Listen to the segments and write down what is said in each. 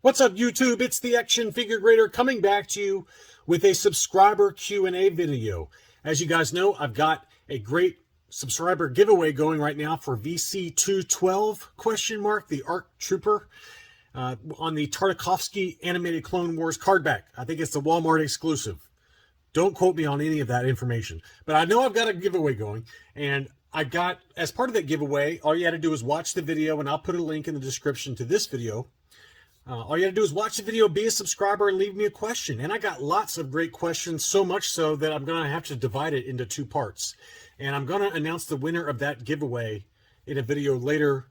What's up, YouTube? It's the Action Figure Grader coming back to you with a subscriber Q&A video. As you guys know, I've got a great subscriber giveaway going right now for VC212 ? The ARC Trooper on the Tartakovsky Animated Clone Wars card back. I think it's the Walmart exclusive. Don't quote me on any of that information, but I know I've got a giveaway going, and I got, as part of that giveaway, all you had to do is watch the video, and I'll put a link in the description to this video. All you got to do is watch the video, be a subscriber, and leave me a question. And I got lots of great questions, so much so that I'm going to have to divide it into two parts. And I'm going to announce the winner of that giveaway in a video later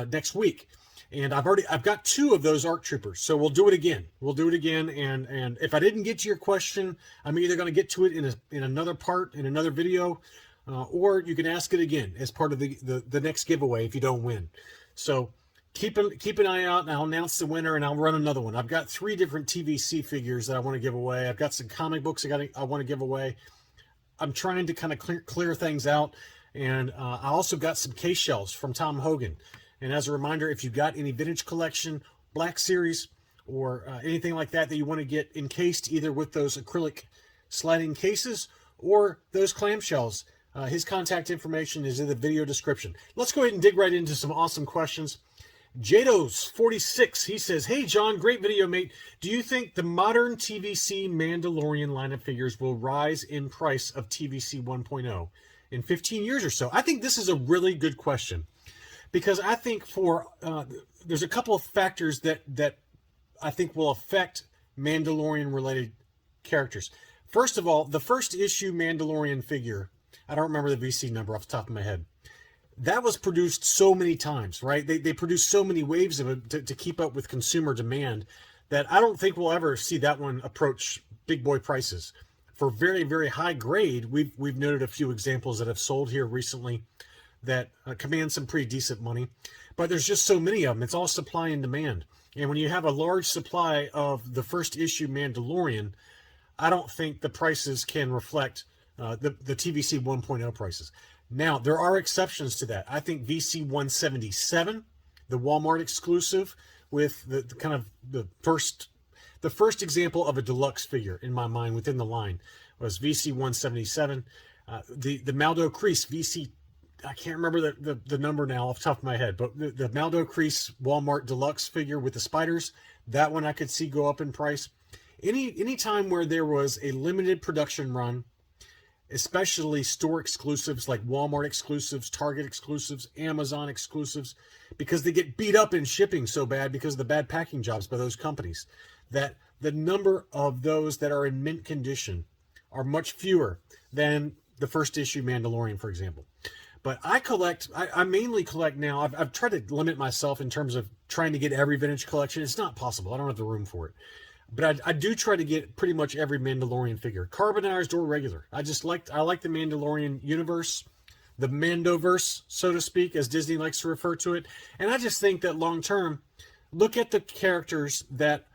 next week. And I've got two of those ARC Troopers, so we'll do it again. We'll do it again, and if I didn't get to your question, I'm either going to get to it in another part, in another video, or you can ask it again as part of the next giveaway if you don't win. So keep an eye out, and I'll announce the winner, and I'll run another one. I've got 3 different TVC figures that I want to give away. I've got some comic books I want to give away. I'm trying to kind of clear things out, and I also got some case shells from Tom Hogan. And as a reminder, if you've got any vintage collection, Black Series, or anything like that you want to get encased either with those acrylic sliding cases or those clamshells, his contact information is in the video description. Let's go ahead and dig right into some awesome questions. Jados46, he says, "Hey John, great video, mate. Do you think the modern TVC Mandalorian line of figures will rise in price of TVC 1.0 in 15 years or so?" I think this is a really good question, because I think there's a couple of factors that I think will affect Mandalorian-related characters. First of all, the first issue Mandalorian figure, I don't remember the VC number off the top of my head, that was produced so many times, right? They produced so many waves of it to keep up with consumer demand that I don't think we'll ever see that one approach big boy prices. For very, very high grade, we've noted a few examples that have sold here recently that command some pretty decent money, but there's just so many of them. It's all supply and demand. And when you have a large supply of the first issue Mandalorian, I don't think the prices can reflect the TVC 1.0 prices. Now, there are exceptions to that. I think VC 177, the Walmart exclusive, with the kind of the first example of a deluxe figure in my mind within the line was VC 177. The Maldo Kreese VC, I can't remember the number now off the top of my head, but the Maldo Kreese Walmart deluxe figure with the spiders, that one I could see go up in price. Any time where there was a limited production run, especially store exclusives like Walmart exclusives, Target exclusives, Amazon exclusives, because they get beat up in shipping so bad because of the bad packing jobs by those companies, that the number of those that are in mint condition are much fewer than the first issue Mandalorian, for example. But I mainly collect now. I've tried to limit myself in terms of trying to get every vintage collection. It's not possible. I don't have the room for it. But I do try to get pretty much every Mandalorian figure, carbonized or regular. I like the Mandalorian universe, the Mandoverse, so to speak, as Disney likes to refer to it. And I just think that long term, look at the characters that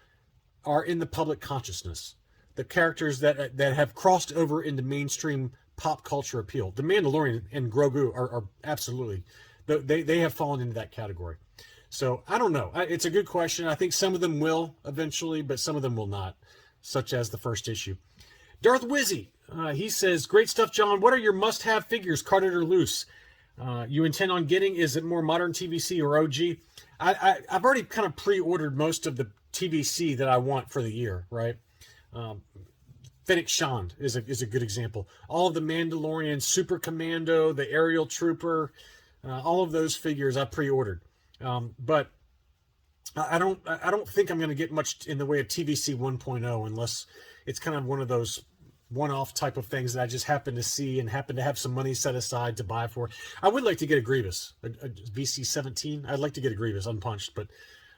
are in the public consciousness, the characters that have crossed over into mainstream pop culture appeal. The Mandalorian and Grogu are absolutely, they have fallen into that category. So I don't know. It's a good question. I think some of them will eventually, but some of them will not, such as the first issue. Darth Wizzy, he says, "Great stuff, John. What are your must-have figures, carded or loose? You intend on getting? Is it more modern TVC or OG?" I've already kind of pre-ordered most of the TVC that I want for the year, right? Fennec Shand is a good example. All of the Mandalorian, Super Commando, the Aerial Trooper, all of those figures I pre-ordered. But I don't think I'm going to get much in the way of TVC 1.0 unless it's kind of one of those one-off type of things that I just happen to see and happen to have some money set aside to buy for. I would like to get a Grievous, a VC 17. I'd like to get a Grievous unpunched, but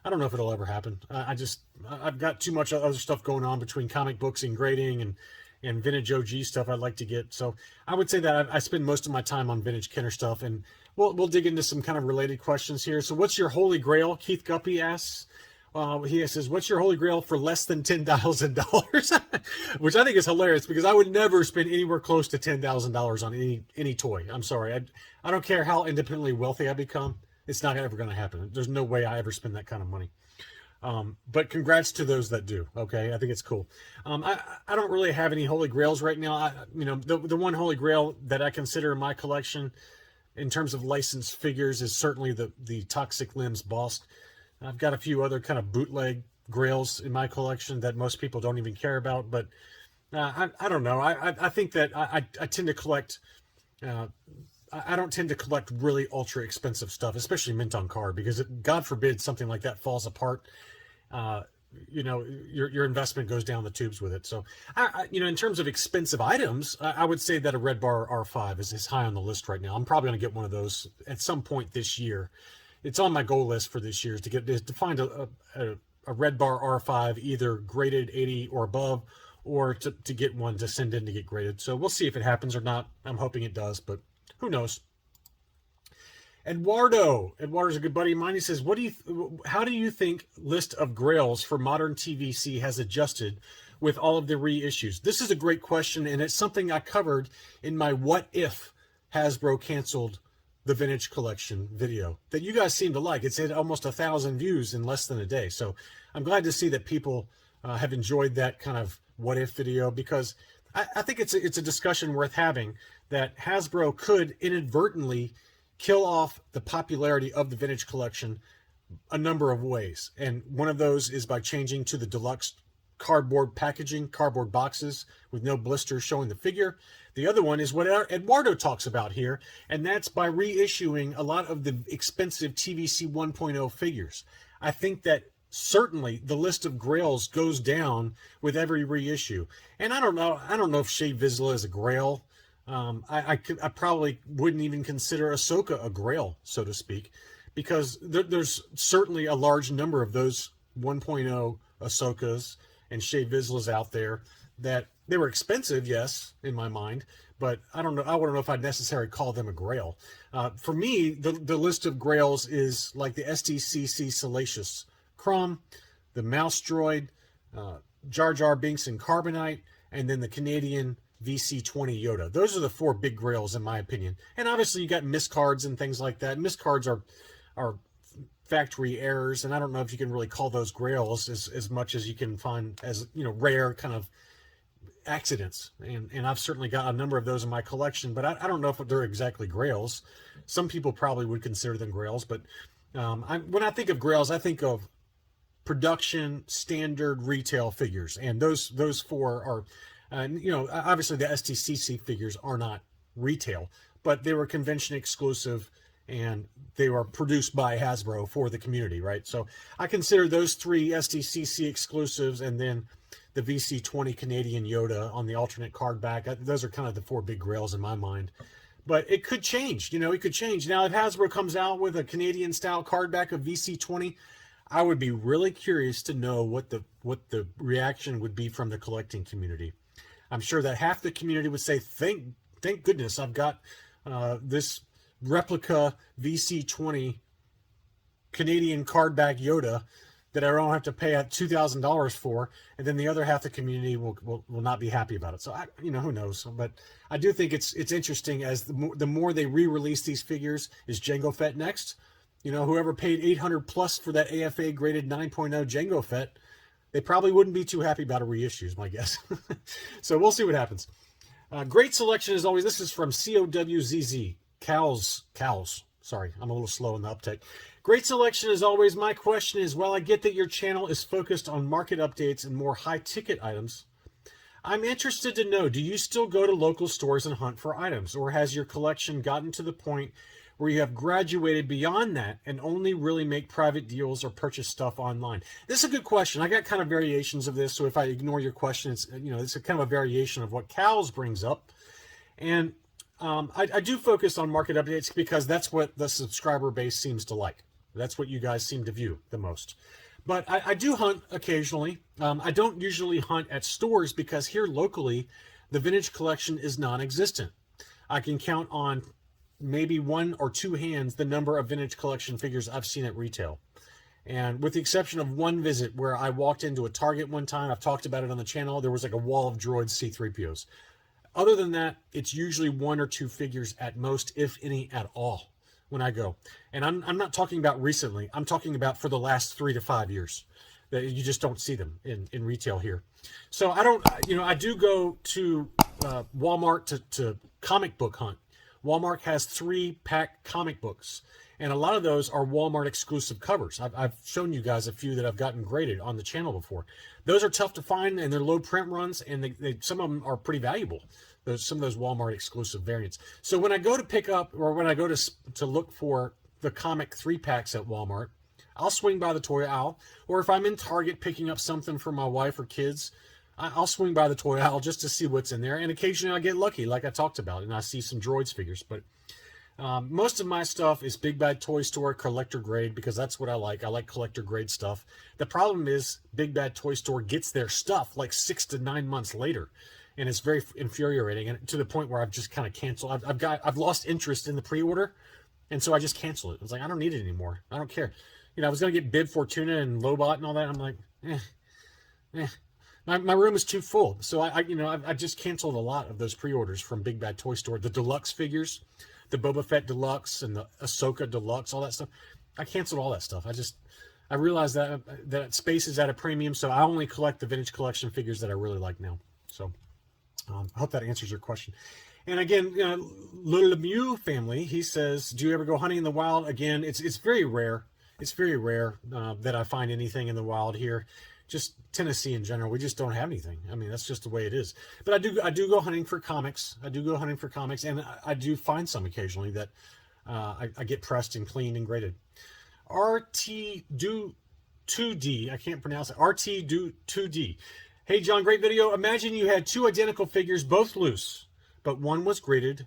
I don't know if it'll ever happen. I've got too much other stuff going on between comic books and grading and vintage OG stuff I'd like to get. So I would say that I spend most of my time on vintage Kenner stuff, and we'll dig into some kind of related questions here. So what's your holy grail? Keith Guppy asks. He says, "What's your holy grail for less than $10,000? Which I think is hilarious, because I would never spend anywhere close to $10,000 on any toy. I'm sorry. I don't care how independently wealthy I become. It's not ever going to happen. There's no way I ever spend that kind of money. But congrats to those that do. Okay, I think it's cool. I don't really have any holy grails right now. The one holy grail that I consider in my collection, in terms of licensed figures, is certainly the Toxic Limbs Boss. I've got a few other kind of bootleg grails in my collection that most people don't even care about, but I don't know. I think that I tend to collect. I don't tend to collect really ultra expensive stuff, especially mint on card, because God forbid something like that falls apart. Your investment goes down the tubes with it. So, in terms of expensive items, I would say that a Red Bar R5 is high on the list right now. I'm probably going to get one of those at some point this year. It's on my goal list for this year to find a Red Bar R5, either graded 80 or above, or to get one to send in to get graded. So we'll see if it happens or not. I'm hoping it does, but who knows? Eduardo's a good buddy of mine. He says, how do you think list of grails for modern TVC has adjusted with all of the reissues? This is a great question, and it's something I covered in my What If Hasbro Canceled the Vintage Collection video that you guys seem to like. It's had almost 1,000 views in less than a day. So I'm glad to see that people have enjoyed that kind of what if video, because I think it's a discussion worth having, that Hasbro could inadvertently kill off the popularity of the vintage collection a number of ways. And one of those is by changing to the deluxe cardboard packaging, cardboard boxes with no blisters showing the figure. The other one is what Eduardo talks about here, and that's by reissuing a lot of the expensive TVC 1.0 figures. I think that certainly the list of grails goes down with every reissue. And I don't know if Shea Vizsla is a grail. I probably wouldn't even consider Ahsoka a grail, so to speak, because there's certainly a large number of those 1.0 Ahsokas and Shea Vizslas out there that they were expensive, yes, in my mind, but I don't know. I wouldn't know if I'd necessarily call them a grail. For me, the list of grails is like the SDCC Salacious Crumb, the Mouse Droid, Jar Jar Binks and Carbonite, and then the Canadian VC20 Yoda. Those are the four big grails in my opinion. And obviously you got miscards and things like that. Miscards are factory errors, and I don't know if you can really call those grails as much as you can find as, rare kind of accidents. And I've certainly got a number of those in my collection, but I don't know if they're exactly grails. Some people probably would consider them grails, but when I think of grails, I think of production standard retail figures, and those four are obviously the STCC figures are not retail, but they were convention exclusive and they were produced by Hasbro for the community, right? So I consider those three STCC exclusives, and then the VC20 Canadian Yoda on the alternate card back. Those are kind of the four big grails in my mind. But it could change, it could change. Now, if Hasbro comes out with a Canadian style card back of VC20, I would be really curious to know what the reaction would be from the collecting community. I'm sure that half the community would say, thank goodness I've got this replica VC20 Canadian cardback Yoda that I don't have to pay $2,000 for. And then the other half of the community will not be happy about it. So, who knows? But I do think it's interesting as the more they re-release these figures. Is Jango Fett next? Whoever paid $800 plus for that AFA graded 9.0 Jango Fett, they probably wouldn't be too happy about a reissue, is my guess. So we'll see what happens. Great selection as always. This is from COWZZ. Cows. Sorry, I'm a little slow in the uptake. Great selection as always. My question is, while I get that your channel is focused on market updates and more high-ticket items, I'm interested to know, do you still go to local stores and hunt for items, or has your collection gotten to the point where you have graduated beyond that and only really make private deals or purchase stuff online? This is a good question. I got kind of variations of this, so if I ignore your question, it's a kind of a variation of what Cows brings up. And I do focus on market updates because that's what the subscriber base seems to like. That's what you guys seem to view the most. But I do hunt occasionally. I don't usually hunt at stores because here locally, the vintage collection is non-existent. I can count on maybe one or two hands the number of vintage collection figures I've seen at retail. And with the exception of one visit where I walked into a Target one time, I've talked about it on the channel, there was like a wall of droids C-3POs. Other than that, it's usually one or two figures at most, if any at all, when I go. And I'm not talking about recently. I'm talking about for the last 3 to 5 years. that you just don't see them in retail here. So I don't, I do go to Walmart to comic book hunt. Walmart has 3-pack comic books, and a lot of those are Walmart exclusive covers. I've shown you guys a few that I've gotten graded on the channel before. Those are tough to find, and they're low print runs, and some of them are pretty valuable. Some of those Walmart exclusive variants. So when I go to pick up, or when I go to look for the comic 3-packs at Walmart, I'll swing by the toy aisle, or if I'm in Target picking up something for my wife or kids, I'll swing by the toy aisle just to see what's in there. And occasionally I get lucky, like I talked about, and I see some Droids figures. But most of my stuff is Big Bad Toy Store collector grade, because that's what I like. I like collector grade stuff. The problem is Big Bad Toy Store gets their stuff like 6 to 9 months later, and it's very infuriating, and to the point where I've just kind of canceled. I've lost interest in the pre-order, and so I just canceled it. I was like, I don't need it anymore. I don't care. I was going to get Bib Fortuna and Lobot and all that. I'm like, My room is too full. So I just canceled a lot of those pre-orders from Big Bad Toy Store. The deluxe figures, the Boba Fett Deluxe and the Ahsoka Deluxe, all that stuff. I canceled all that stuff. I realized that space is at a premium, so I only collect the vintage collection figures that I really like now. So I hope that answers your question. And again, Little Lemieux family, he says, do you ever go hunting in the wild? Again, it's very rare. It's very rare that I find anything in the wild here. Just Tennessee in general, we just don't have anything. I mean, that's just the way it is. But I do go hunting for comics. I do go hunting for comics, and I do find some occasionally that I get pressed and cleaned and graded. RT do 2D, I can't pronounce it. RT do 2D. Hey John, great video. Imagine you had 2 identical figures, both loose, but one was graded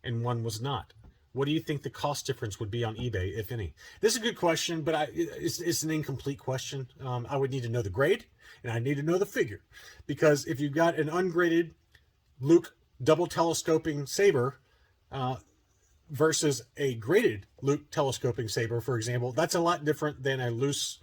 and one was not. What do you think the cost difference would be on eBay, if any? This is a good question, but it's an incomplete question. I would need to know the grade, and I need to know the figure. Because if you've got an ungraded Luke double telescoping saber versus a graded Luke telescoping saber, for example, that's a lot different than a loose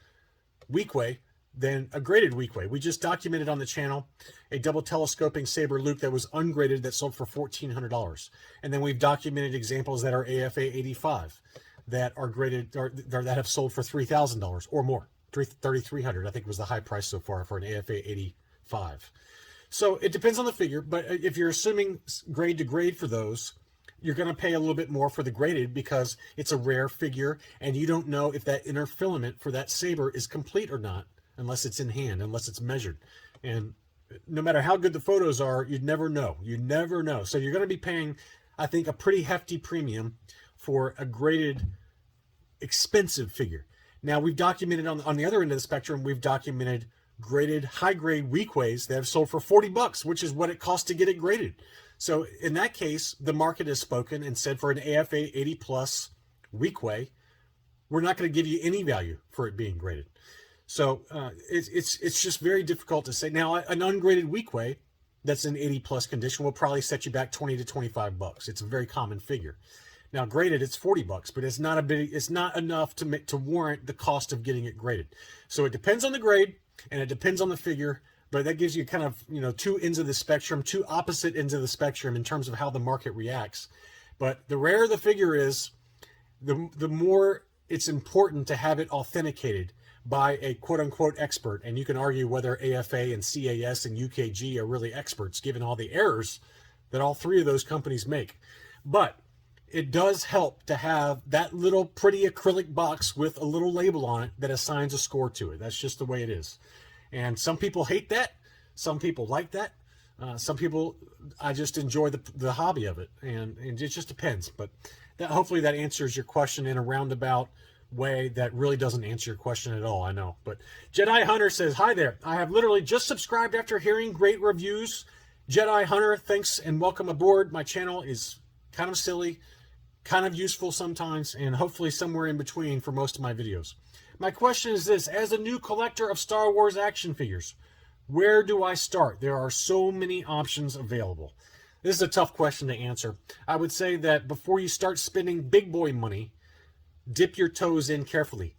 Weequay than a graded Weequay. We just documented on the channel a double telescoping saber Luke that was ungraded that sold for $1,400. And then we've documented examples that are AFA 85 that are graded, or that have sold for $3,000 or more. $3,300 I think was the high price so far for an AFA 85. So it depends on the figure, but if you're assuming grade to grade for those, you're going to pay a little bit more for the graded because it's a rare figure and you don't know if that inner filament for that saber is complete or not unless it's in hand, unless it's measured. And no matter how good the photos are, you'd never know. You never know. So you're going to be paying, I think, a pretty hefty premium for a graded, expensive figure. Now, we've documented on the other end of the spectrum, we've documented graded, high-grade Weekways that have sold for $40, which is what it costs to get it graded. So in that case, the market has spoken and said for an AFA 80-plus Weequay, we're not going to give you any value for it being graded. So it's just very difficult to say. Now, an ungraded Weequay that's in 80-plus condition will probably set you back $20 to $25. It's a very common figure. Now, graded, it's $40, but it's not enough to warrant the cost of getting it graded. So it depends on the grade and it depends on the figure, but that gives you kind of, 2 ends of the spectrum, 2 opposite ends of the spectrum in terms of how the market reacts. But the rarer the figure is, the more it's important to have it authenticated by a quote-unquote expert. And you can argue whether AFA and CAS and UKG are really experts, given all the errors that all 3 of those companies make. But it does help to have that little pretty acrylic box with a little label on it that assigns a score to it. That's just the way it is. And some people hate that. Some people like that. Some people, I just enjoy the hobby of it. And it just depends. But hopefully that answers your question in a roundabout way that really doesn't answer your question at all, I know. But Jedi Hunter says, hi there. I have literally just subscribed after hearing great reviews. Jedi Hunter, thanks and welcome aboard. My channel is kind of silly, kind of useful sometimes, and hopefully somewhere in between for most of my videos. My question is this: as a new collector of Star Wars action figures, where do I start? There are so many options available. This is a tough question to answer. I would say that before you start spending big boy money, dip your toes in carefully.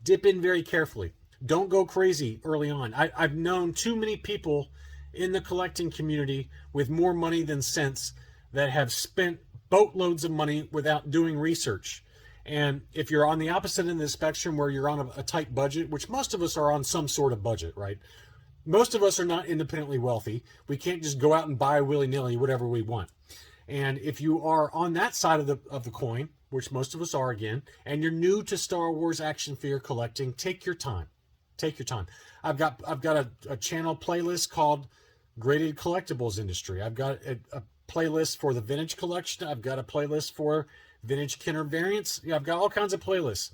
Dip in very carefully. Don't go crazy early on. I've known too many people in the collecting community with more money than sense that have spent boatloads of money without doing research. And if you're on the opposite end of the spectrum where you're on a tight budget, which most of us are on some sort of budget, right? Most of us are not independently wealthy. We can't just go out and buy willy-nilly whatever we want. And if you are on that side of the coin, which most of us are again, and you're new to Star Wars action figure collecting, take your time. Take your time. I've got a channel playlist called Graded Collectibles Industry. I've got a playlist for the vintage collection. I've got a playlist for vintage Kenner variants. Yeah, I've got all kinds of playlists.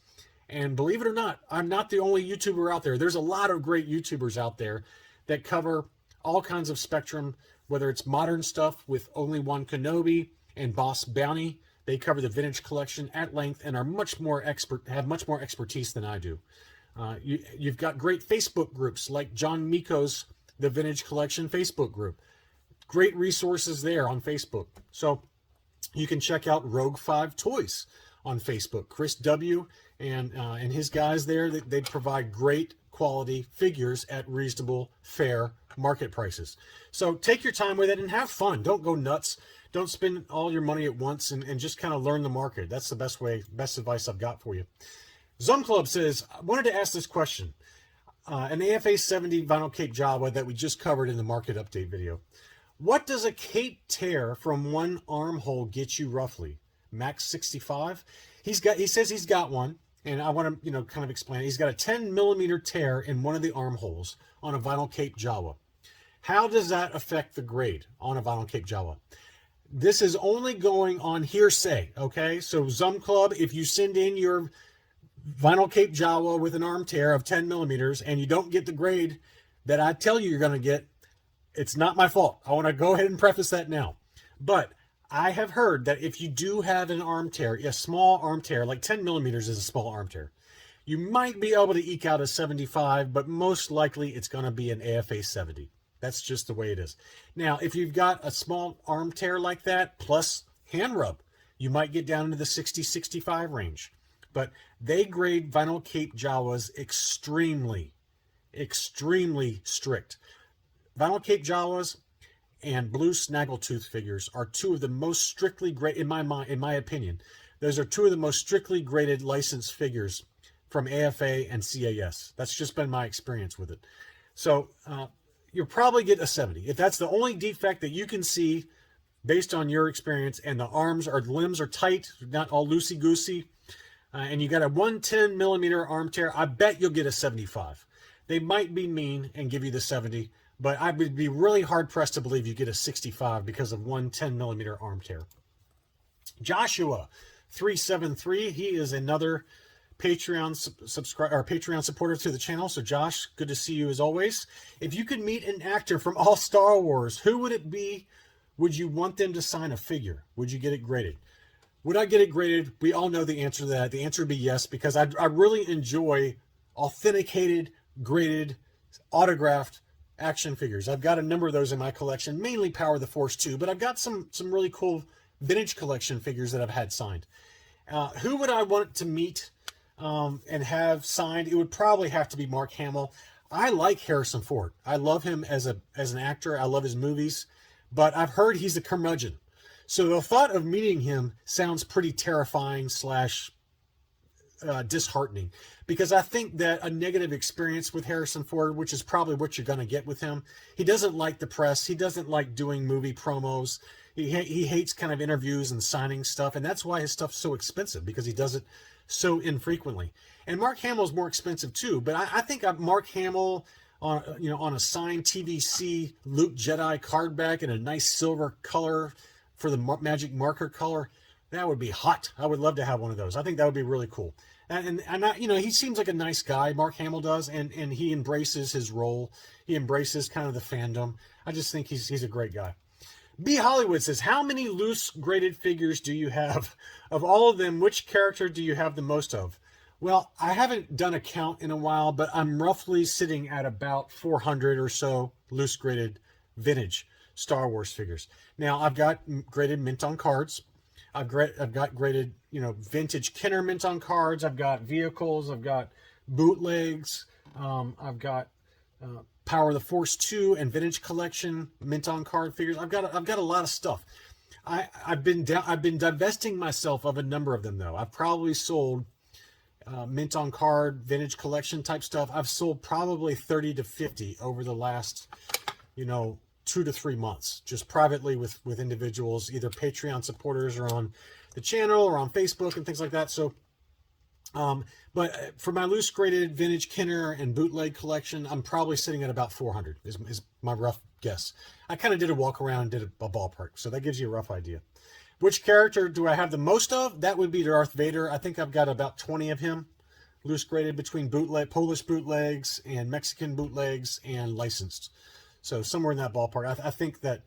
And believe it or not, I'm not the only YouTuber out there. There's a lot of great YouTubers out there that cover all kinds of spectrum, whether it's modern stuff with Only One Kenobi and Boss Bounty. They cover the vintage collection at length and are much more expertise than I do. You've got great Facebook groups like John Miko's The Vintage Collection Facebook group. Great resources there on Facebook. So you can check out Rogue 5 Toys on Facebook. Chris W. and his guys there, they provide great quality figures at reasonable, fair market prices. So take your time with it and have fun. Don't go nuts. Don't spend all your money at once and just kind of learn the market. That's the best advice I've got for you. Zum Club says, I wanted to ask this question. An AFA 70 vinyl cape Jawa that we just covered in the market update video. What does a cape tear from one armhole get you roughly? Max 65? He says he's got one, and I want to kind of explain it. He's got a 10 millimeter tear in one of the armholes on a vinyl cape Jawa. How does that affect the grade on a vinyl cape Jawa? This is only going on hearsay, okay? So Zum Club, if you send in your vinyl cape Jawa with an arm tear of 10 millimeters and you don't get the grade that I tell you you're going to get, it's not my fault. I want to go ahead and preface that now. But I have heard that if you do have an arm tear, a small arm tear, like 10 millimeters is a small arm tear, you might be able to eke out a 75, but most likely it's going to be an AFA 70. That's just the way it is. Now, if you've got a small arm tear like that, plus hand rub, you might get down into the 60, 65 range. But they grade vinyl cape Jawas extremely, extremely strict. Vinyl cape Jawas and blue snaggletooth figures are two of the most strictly graded, in my opinion, those are two of the most strictly graded licensed figures from AFA and CAS. That's just been my experience with it. So you'll probably get a 70. If that's the only defect that you can see based on your experience, and the arms or limbs are tight, not all loosey-goosey, and you got a 110 millimeter arm tear, I bet you'll get a 75. They might be mean and give you the 70, but I would be really hard-pressed to believe you get a 65 because of 110 millimeter arm tear. Joshua 373, he is another Patreon subscriber or Patreon supporter to the channel. So Josh, good to see you as always. If you could meet an actor from all Star Wars, who would it be? Would you want them to sign a figure? Would you get it graded? Would I get it graded? We all know the answer to that. The answer would be yes, because I really enjoy authenticated, graded, autographed action figures. I've got a number of those in my collection, mainly Power of the Force 2, but I've got some really cool vintage collection figures that I've had signed. Who would I want to meet and have signed? It would probably have to be Mark Hamill. I like Harrison Ford. I love him as an actor. I love his movies, but I've heard he's a curmudgeon. So the thought of meeting him sounds pretty terrifying / disheartening, because I think that a negative experience with Harrison Ford, which is probably what you're going to get with him, he doesn't like the press. He doesn't like doing movie promos. He hates kind of interviews and signing stuff, and that's why his stuff's so expensive, because he does it so infrequently. And Mark Hamill's more expensive too, but I think Mark Hamill on a signed TVC Luke Jedi card back in a nice silver color for the magic marker color, that would be hot. I would love to have one of those. I think that would be really cool. And he seems like a nice guy, Mark Hamill does, and he embraces his role. He embraces kind of the fandom. I just think he's a great guy. B. Hollywood says, how many loose graded figures do you have? Of all of them, which character do you have the most of? Well, I haven't done a count in a while, but I'm roughly sitting at about 400 or so loose graded vintage Star Wars figures. Now, I've got graded mint on cards. I've got graded, vintage Kenner mint on cards. I've got vehicles. I've got bootlegs. I've got Power of the Force 2 and vintage collection mint on card figures. I've got a lot of stuff. I've been divesting myself of a number of them though. I've probably sold mint on card, vintage collection type stuff. I've sold probably 30 to 50 over the last, 2 to 3 months, just privately with individuals, either Patreon supporters or on the channel or on Facebook and things like that. So, but for my loose graded vintage Kenner and bootleg collection, I'm probably sitting at about 400 is my rough guess. I kind of did a walk around and did a ballpark, so that gives you a rough idea. Which character do I have the most of? That would be Darth Vader. I think I've got about 20 of him, loose graded between Polish bootlegs and Mexican bootlegs and licensed. So somewhere in that ballpark. I think that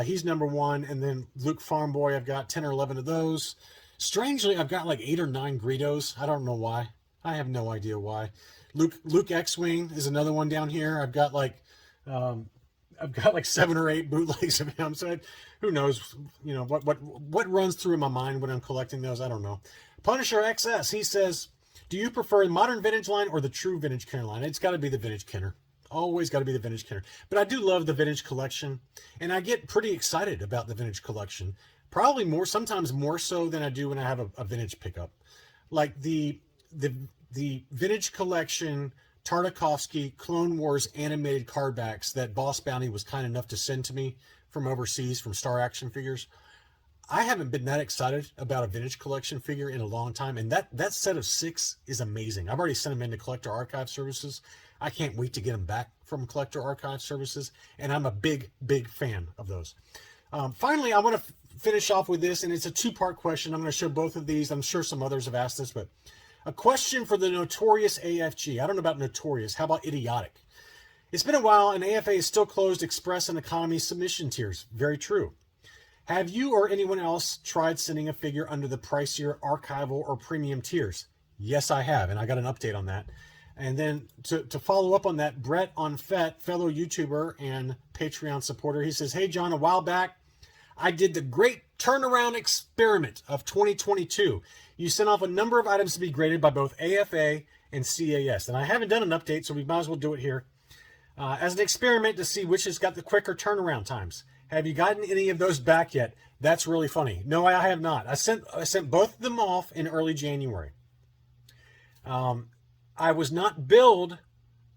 he's number one. And then Luke Farm Boy, I've got 10 or 11 of those. Strangely, I've got like 8 or 9 Greedos. I don't know why. I have no idea why. Luke X-Wing is another one down here. I've got like 7 or 8 bootlegs of him. So who knows, what runs through my mind when I'm collecting those? I don't know. Punisher XS, he says, do you prefer the modern vintage line or the true vintage Kenner line? It's got to be the vintage Kenner. Always got to be the vintage Kenner. But I do love the vintage collection, and I get pretty excited about the vintage collection. Probably sometimes more so than I do when I have a vintage pickup. Like the vintage collection Tartakovsky Clone Wars animated card backs that Boss Bounty was kind enough to send to me from overseas from Star Action Figures. I haven't been that excited about a vintage collection figure in a long time, and that set of 6 is amazing. I've already sent them into Collector Archive Services. I can't wait to get them back from Collector Archive Services, and I'm a big fan of those. Finally, I want to finish off with this, and it's a 2-part question. I'm going to show both of these. I'm sure some others have asked this, but a question for the notorious AFG. I don't know about notorious. How about idiotic? It's been a while, and AFA is still closed Express and Economy submission tiers. Very true. Have you or anyone else tried sending a figure under the pricier archival or premium tiers? Yes, I have, and I got an update on that. And then to follow up on that, Brett on FET, fellow YouTuber and Patreon supporter, he says, hey, John, a while back, I did the great turnaround experiment of 2022. You sent off a number of items to be graded by both AFA and CAS. And I haven't done an update, so we might as well do it here. As an experiment to see which has got the quicker turnaround times. Have you gotten any of those back yet? That's really funny. No, I have not. I sent both of them off in early January. I was not billed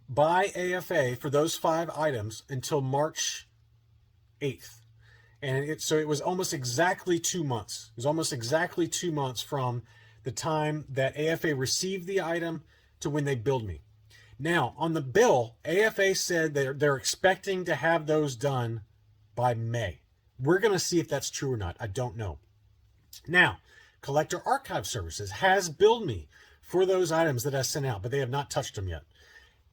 by AFA for those 5 items until March 8th. And so it was almost exactly 2 months. It was almost exactly 2 months from the time that AFA received the item to when they billed me. Now, on the bill, AFA said they're expecting to have those done by May. We're going to see if that's true or not. I don't know. Now, Collector Archive Services has billed me for those items that I sent out, but they have not touched them yet.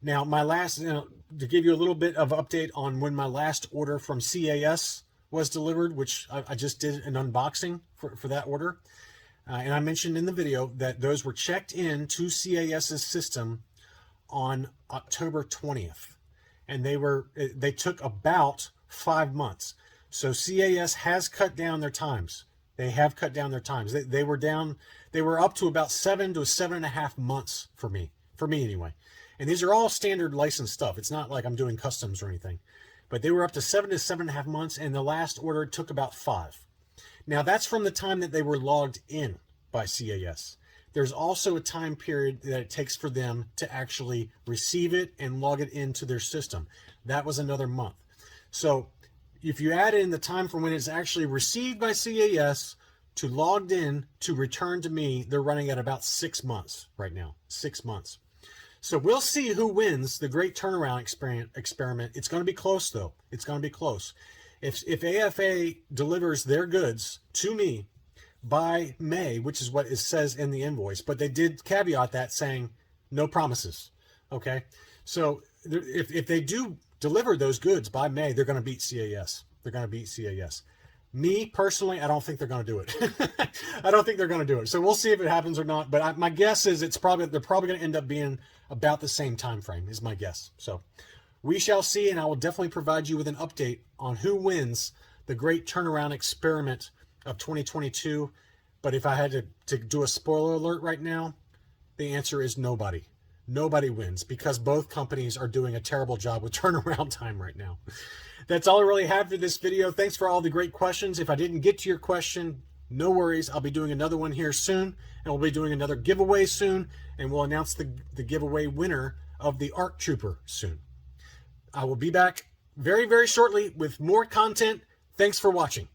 Now, my last, to give you a little bit of update on when my last order from CAS was delivered, which I just did an unboxing for that order. And I mentioned in the video that those were checked in to CAS's system on October 20th. And they took about 5 months. So CAS has cut down their times. They have cut down their times. They were up to about 7 to 7.5 months for me anyway. And these are all standard licensed stuff. It's not like I'm doing customs or anything. But they were up to 7 to 7.5 months, and the last order took about 5. Now, that's from the time that they were logged in by CAS. There's also a time period that it takes for them to actually receive it and log it into their system. That was another month. So if you add in the time from when it's actually received by CAS to logged in to return to me, they're running at about 6 months right now. 6 months. So we'll see who wins the great turnaround experiment. It's going to be close, though. It's going to be close. If AFA delivers their goods to me by May, which is what it says in the invoice, but they did caveat that saying no promises. Okay, so if they do deliver those goods by May, they're going to beat CAS. They're going to beat CAS. Me personally, I don't think they're going to do it. I don't think they're going to do it. So we'll see if it happens or not. But my guess is they're probably going to end up being about the same time frame is my guess. So we shall see, and I will definitely provide you with an update on who wins the great turnaround experiment of 2022. But if I had to do a spoiler alert right now, the answer is nobody. nobody wins because both companies are doing a terrible job with turnaround time right now. That's all I really have for this video. Thanks for all the great questions. If I didn't get to your question, no worries. I'll be doing another one here soon, and we'll be doing another giveaway soon, and we'll announce the giveaway winner of the ARC Trooper soon. I will be back very, very shortly with more content. Thanks for watching.